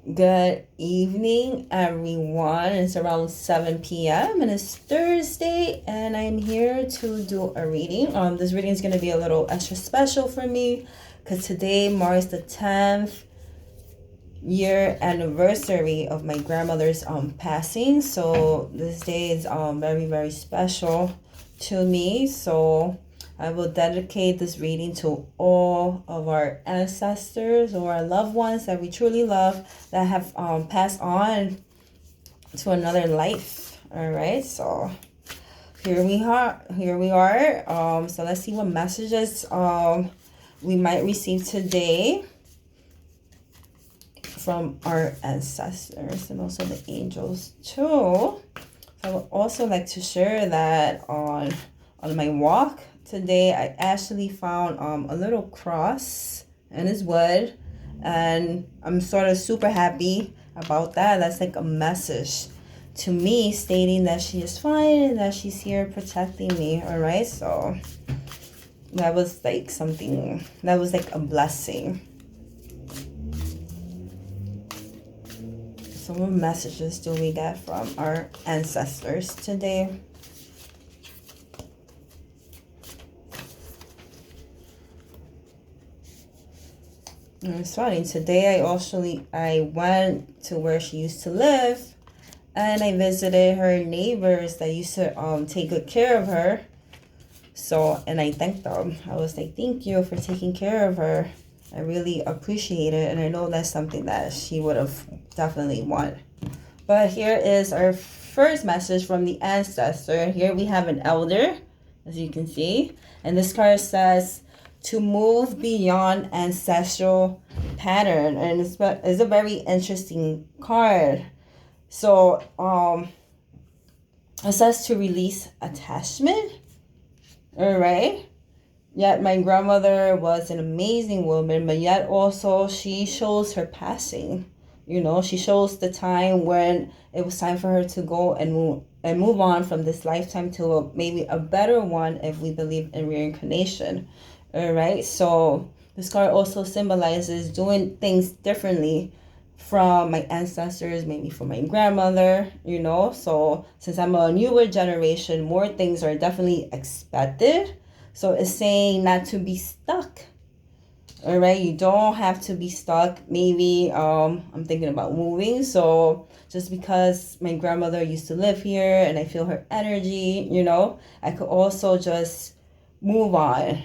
Good evening, everyone. It's around 7 p.m. and it's Thursday, and I'm here to do a reading. This reading is going to be a little extra special for me because today marks the 10th year anniversary of my grandmother's passing. So this day is very, very special to me. So I will dedicate this reading to all of our ancestors or our loved ones that we truly love that have passed on to another life. All right, so here we are. So let's see what messages we might receive today from our ancestors and also the angels too. I would also like to share that on my walk today, I actually found a little cross and it's wood, and I'm sort of super happy about that. That's like a message to me stating that she is fine and that she's here protecting me. All right, so that was like something that was like a blessing. So what messages do we get from our ancestors today? It's funny. Today I went to where she used to live, and I visited her neighbors that used to take good care of her. So, and I thanked them. I was like, thank you for taking care of her. I really appreciate it, and I know that's something that she would have definitely wanted. But here is our first message from the ancestor. Here we have an elder, as you can see, and this card says to move beyond ancestral pattern, and it's a very interesting card. So it says to release attachment. All right. Yet my grandmother was an amazing woman, but yet also she shows her passing. You know, she shows the time when it was time for her to go and move on from this lifetime to maybe a better one if we believe in reincarnation. All right, so this card also symbolizes doing things differently from my ancestors, maybe from my grandmother, you know. So since I'm a newer generation, more things are definitely expected. So it's saying not to be stuck. All right, you don't have to be stuck. Maybe I'm thinking about moving. So just because my grandmother used to live here and I feel her energy, you know, I could also just move on.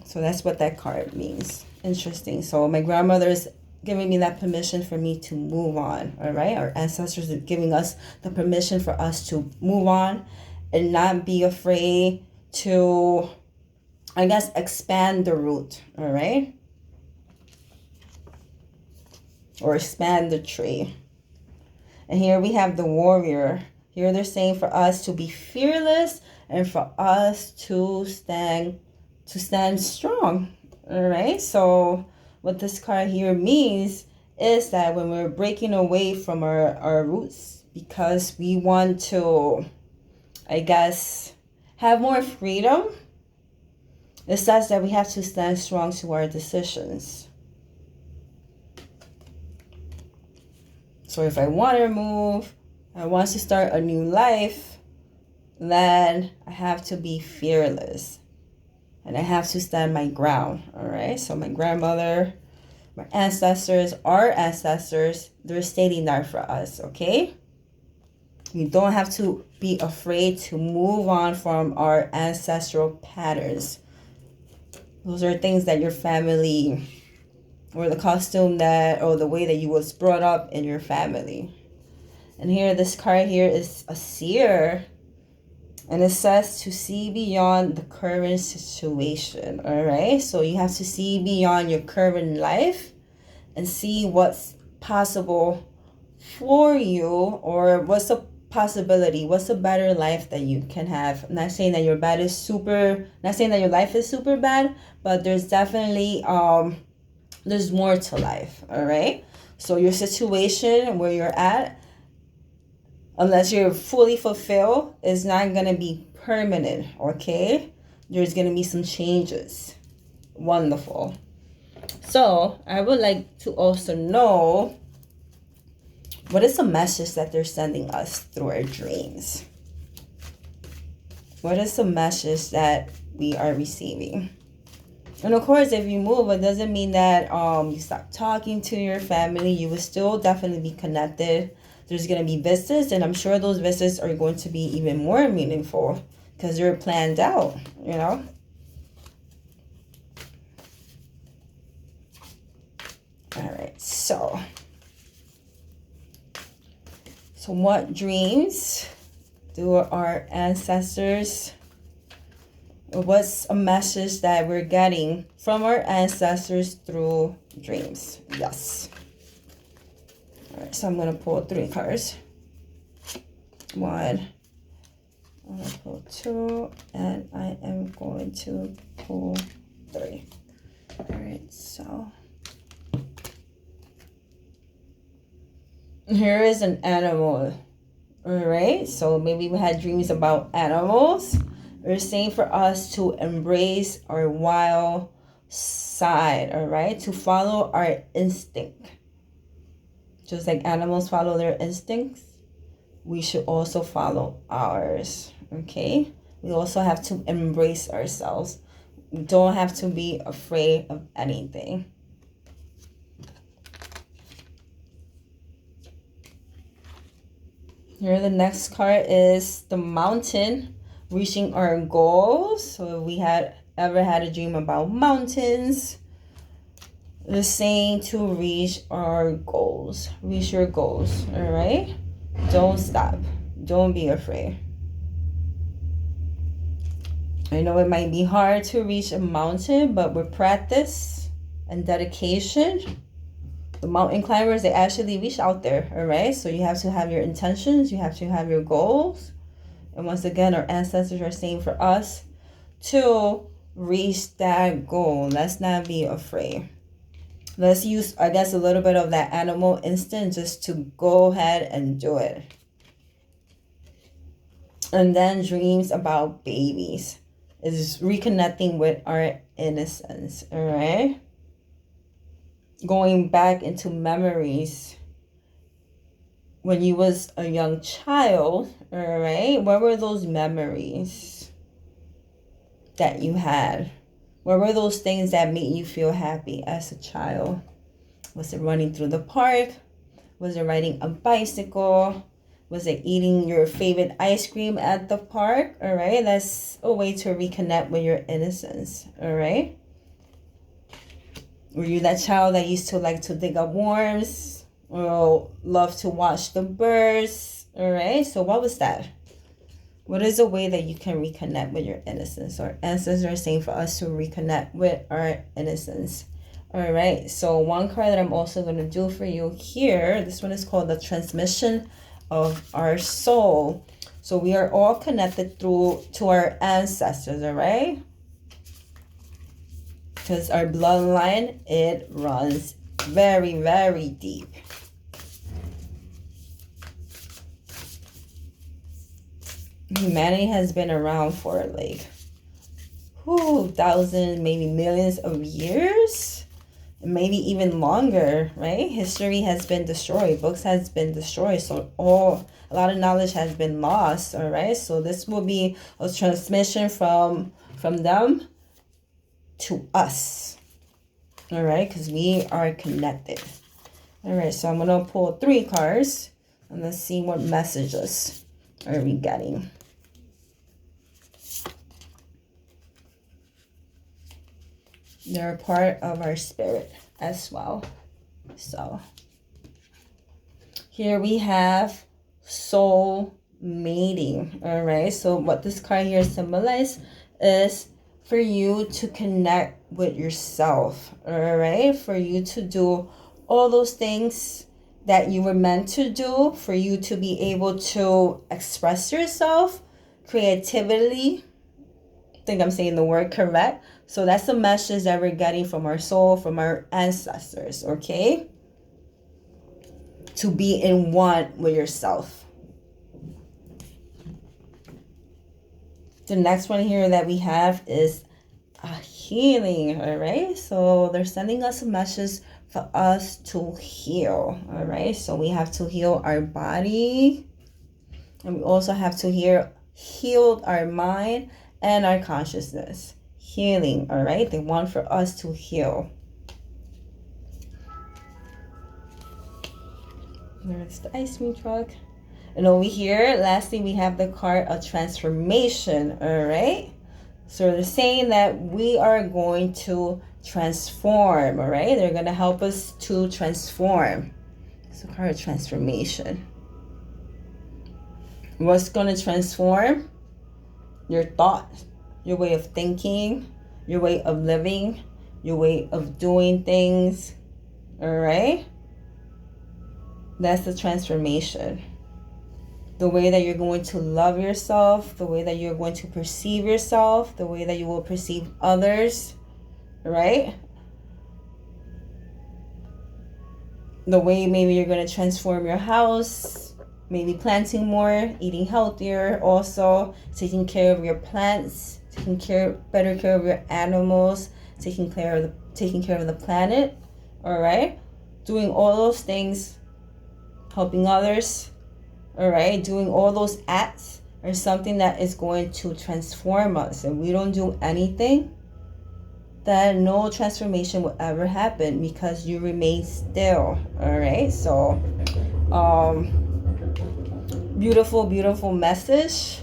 So that's what that card means. Interesting. So my grandmother is giving me that permission for me to move on. All right, our ancestors are giving us the permission for us to move on and not be afraid to, I guess, expand the root, all right? Or expand the tree. And here we have the warrior. Here they're saying for us to be fearless and for us to stand strong, all right? So what this card here means is that when we're breaking away from our roots because we want to, I guess, have more freedom, it says that we have to stand strong to our decisions. So if I want to move, I want to start a new life, then I have to be fearless. And I have to stand my ground, all right? So my grandmother, my ancestors, our ancestors, they're stating that for us, okay? You don't have to be afraid to move on from our ancestral patterns. Those are things that your family, or the costume that, or the way that you was brought up in your family. And here, this card here is a seer. And it says to see beyond the current situation, all right? So you have to see beyond your current life and see what's possible for you, or what's a possibility, what's a better life that you can have. I'm not saying that your life is super bad, but there's definitely there's more to life, all right? So your situation where you're at, unless you're fully fulfilled, is not going to be permanent, okay? There's going to be some changes. Wonderful. So I would like to also know, what is the message that they're sending us through our dreams? What is the message that we are receiving? And of course, if you move, it doesn't mean that you stop talking to your family. You will still definitely be connected. There's going to be visits, and I'm sure those visits are going to be even more meaningful because they're planned out, you know? All right, so what dreams do our ancestors, or what's a message that we're getting from our ancestors through dreams? Yes. All right, so I'm going to pull 3 cards. 1, I'm going to pull 2, and I am going to pull 3. All right, so here is an animal. All right, so maybe we had dreams about animals. They're saying for us to embrace our wild side, all right? To follow our instinct. Just like animals follow their instincts, we should also follow ours, okay? We also have to embrace ourselves. We don't have to be afraid of anything. Here, the next card is the mountain, reaching our goals. So if we had ever had a dream about mountains, the saying to reach our goals. Reach your goals, all right? Don't stop. Don't be afraid. I know it might be hard to reach a mountain, but with practice and dedication, the mountain climbers, they actually reach out there, all right? So you have to have your intentions. You have to have your goals. And once again, our ancestors are saying for us to reach that goal. Let's not be afraid. Let's use, I guess, a little bit of that animal instinct just to go ahead and do it. And then dreams about babies is reconnecting with our innocence, all right? Going back into memories when you was a young child, all right? What were those memories that you had? What were those things that made you feel happy as a child? Was it running through the park? Was it riding a bicycle? Was it eating your favorite ice cream at the park? All right, that's a way to reconnect with your innocence, all right? Were you that child that used to like to dig up worms or love to watch the birds? All right, so what was that? What is a way that you can reconnect with your innocence? Our ancestors are saying for us to reconnect with our innocence. All right, so one card that I'm also going to do for you here, this one is called the transmission of our soul. So we are all connected to our ancestors, all right? Because our bloodline, it runs very, very deep. Humanity has been around for like thousands, maybe millions of years, maybe even longer, right? History has been destroyed, books has been destroyed, so a lot of knowledge has been lost, all right? So this will be a transmission from them to us, all right? Because we are connected. All right, so I'm gonna pull 3 cards and let's see what messages are we getting. They're a part of our spirit as well. So here we have soul mating. All right, so what this card here symbolizes is for you to connect with yourself. All right, for you to do all those things that you were meant to do, for you to be able to express yourself, creativity. I think I'm saying the word correct. So that's the message that we're getting from our soul, from our ancestors, okay? To be in one with yourself. The next one here that we have is a healing, all right? So they're sending us a message for us to heal, all right? So we have to heal our body, and we also have to heal our mind and our consciousness. Healing, all right? They want for us to heal. There's the ice cream truck. And over here, lastly, we have the card of transformation, all right? So they're saying that we are going to transform, all right? They're going to help us to transform. It's a card of transformation. What's going to transform? Your thoughts, your way of thinking, your way of living, your way of doing things, all right? That's the transformation. The way that you're going to love yourself, the way that you're going to perceive yourself, the way that you will perceive others, right? The way maybe you're going to transform your house, maybe planting more, eating healthier, also taking care of your plants, better care of your animals, taking care of the planet, all right? Doing all those things, helping others, all right, doing all those acts are something that is going to transform us. If we don't do anything, then no transformation will ever happen because you remain still, all right? So beautiful message.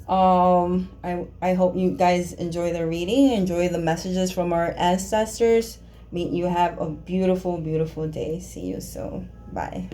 I hope you guys enjoy the reading, enjoy the messages from our ancestors. May you have a beautiful day. See you soon. Bye.